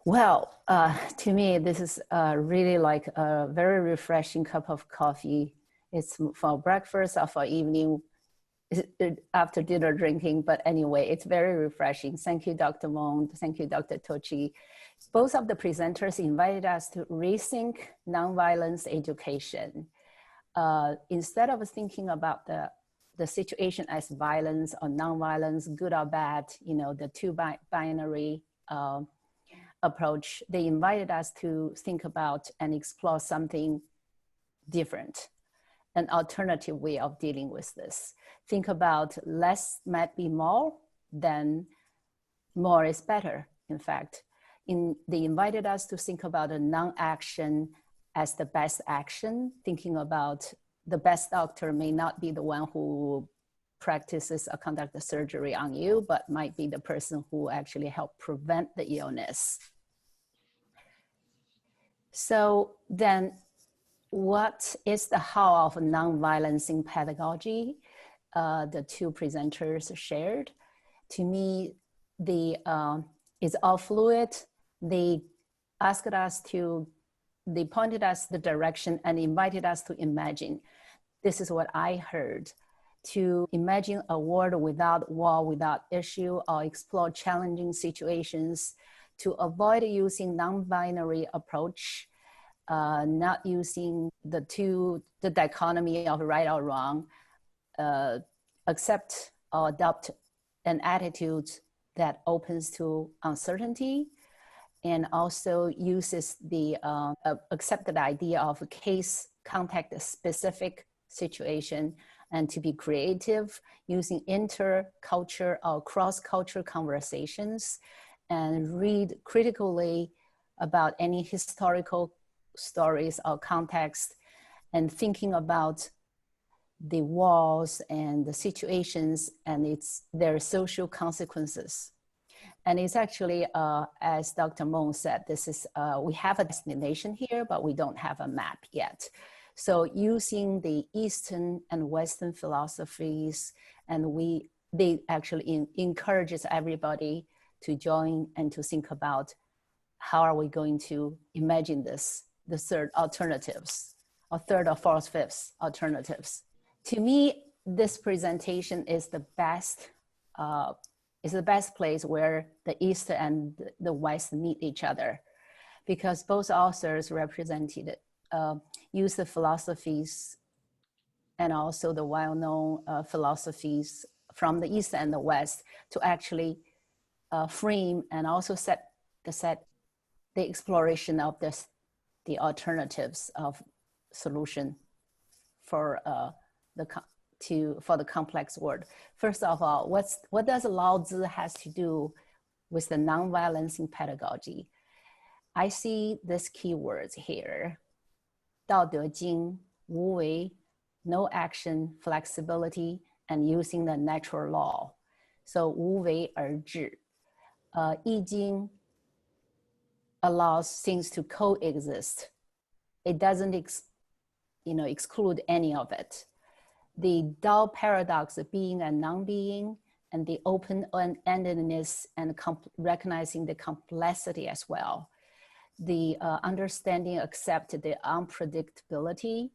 Well, to me, this is really like a very refreshing cup of coffee. It's for breakfast or for evening after dinner drinking, but anyway, it's very refreshing. Thank you, Dr. Mond. Thank you, Dr. Tochi. Both of the presenters invited us to rethink nonviolence education. Instead of thinking about the situation as violence or nonviolence, good or bad, you know, the two binary approach, they invited us to think about and explore something different, an alternative way of dealing with this. Think about less might be more, then more is better, in fact. They invited us to think about a non-action as the best action, thinking about the best doctor may not be the one who practices or conduct the surgery on you, but might be the person who actually helped prevent the illness. So then what is the how of non-violencing pedagogy? The two presenters shared. To me, it's all fluid. They asked us they pointed us the direction and invited us to imagine. This is what I heard, to imagine a world without war, without issue, or explore challenging situations, to avoid using non-binary approach, not using the dichotomy of right or wrong, accept or adopt an attitude that opens to uncertainty, and also uses the accepted idea of a case context specific situation, and to be creative using interculture or cross-cultural conversations, and read critically about any historical stories or context, and thinking about the wars and the situations and their social consequences. And it's actually, as Dr. Mond said, this is, we have a destination here, but we don't have a map yet. So using the Eastern and Western philosophies, and they actually encourages everybody to join and to think about how are we going to imagine this, the third alternatives, or third or fourth, fifth alternatives. To me, this presentation is the best place where the East and the West meet each other, because both authors represented, use the philosophies and also the well-known philosophies from the East and the West to actually frame and also set the exploration of the alternatives of solution for the complex world. First of all, what does Lao Tzu has to do with the non-violencing pedagogy? I see these keywords here: 道德经, 无为, no action, flexibility, and using the natural law. So 无为而治. 易经 allows things to coexist. It doesn't exclude any of it. The Tao paradox of being and non-being, and the open-endedness and recognizing the complexity as well. The understanding, accept the unpredictability,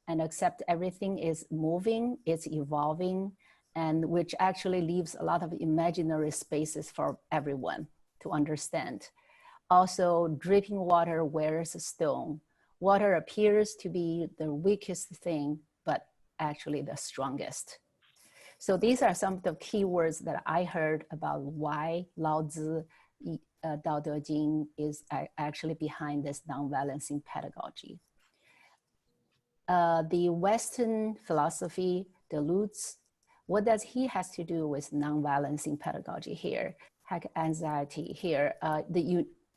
and accept everything is moving, it's evolving, and which actually leaves a lot of imaginary spaces for everyone to understand. Also, dripping water wears a stone. Water appears to be the weakest thing, but actually the strongest. So these are some of the keywords that I heard about why Lao Tzu, Dao De Jing is actually behind this non-violencing pedagogy. The Western philosophy, Deleuze, what does he has to do with non-violencing pedagogy here? Hack anxiety here,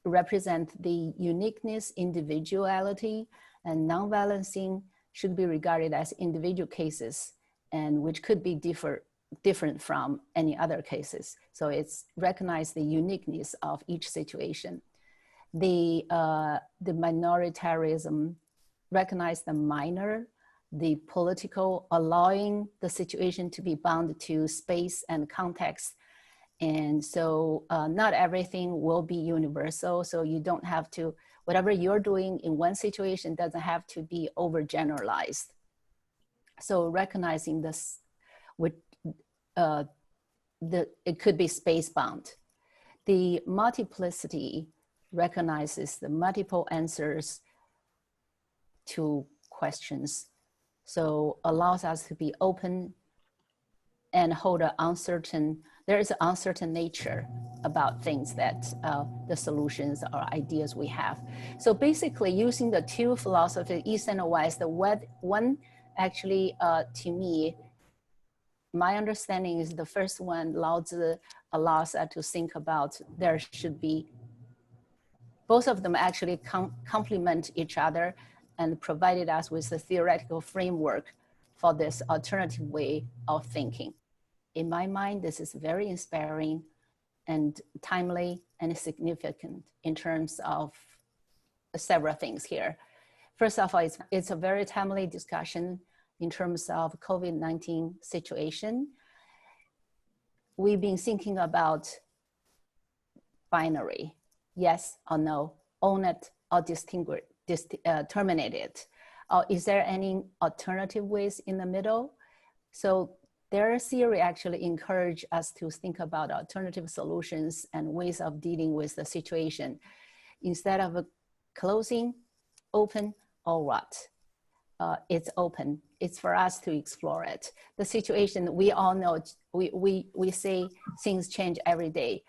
represent the uniqueness, individuality, and non-violencing should be regarded as individual cases, and which could be different from any other cases. So it's recognize the uniqueness of each situation. The minoritarianism recognize the minor, the political, allowing the situation to be bound to space and context, And so not everything will be universal. So you don't have to, whatever you're doing in one situation doesn't have to be overgeneralized. So recognizing this, with, it could be space bound. The multiplicity recognizes the multiple answers to questions. So allows us to be open and hold an uncertain, there is an uncertain nature about things that the solutions or ideas we have. So basically using the two philosophies, East and West, the one actually to me, my understanding is the first one, Lao Tzu allows us to think about there should be, both of them actually complement each other and provided us with a theoretical framework for this alternative way of thinking. In my mind, this is very inspiring and timely and significant in terms of several things here. First of all, it's a very timely discussion in terms of COVID-19 situation. We've been thinking about binary, yes or no, own it or terminate it. Or is there any alternative ways in the middle? So their theory actually encouraged us to think about alternative solutions and ways of dealing with the situation instead of closing, open, or what. It's open. It's for us to explore it. The situation, we all know, we say things change every day.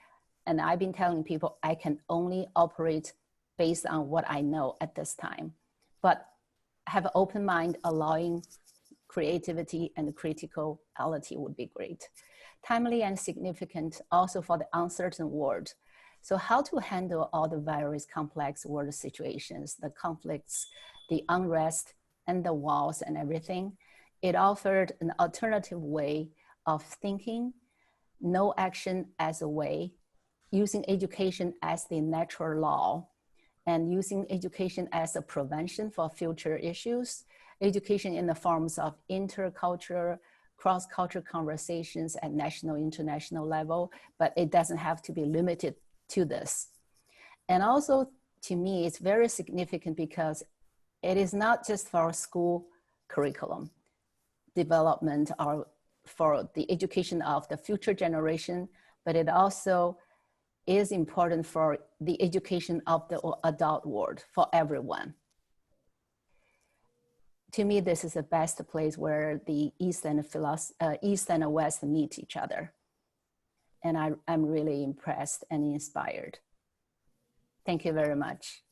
And I've been telling people I can only operate based on what I know at this time. But have an open mind, allowing creativity and criticality would be great. Timely and significant also for the uncertain world. So how to handle all the various complex world situations, the conflicts, the unrest, and the wars and everything. It offered an alternative way of thinking, no action as a way, using education as the natural law, and using education as a prevention for future issues, education in the forms of intercultural, cross-cultural conversations at national, international level, but it doesn't have to be limited to this. And also, to me, it's very significant because it is not just for school curriculum development or for the education of the future generation, but it also is important for the education of the adult world for everyone. To me, this is the best place where the East and West meet each other. And I'm really impressed and inspired. Thank you very much.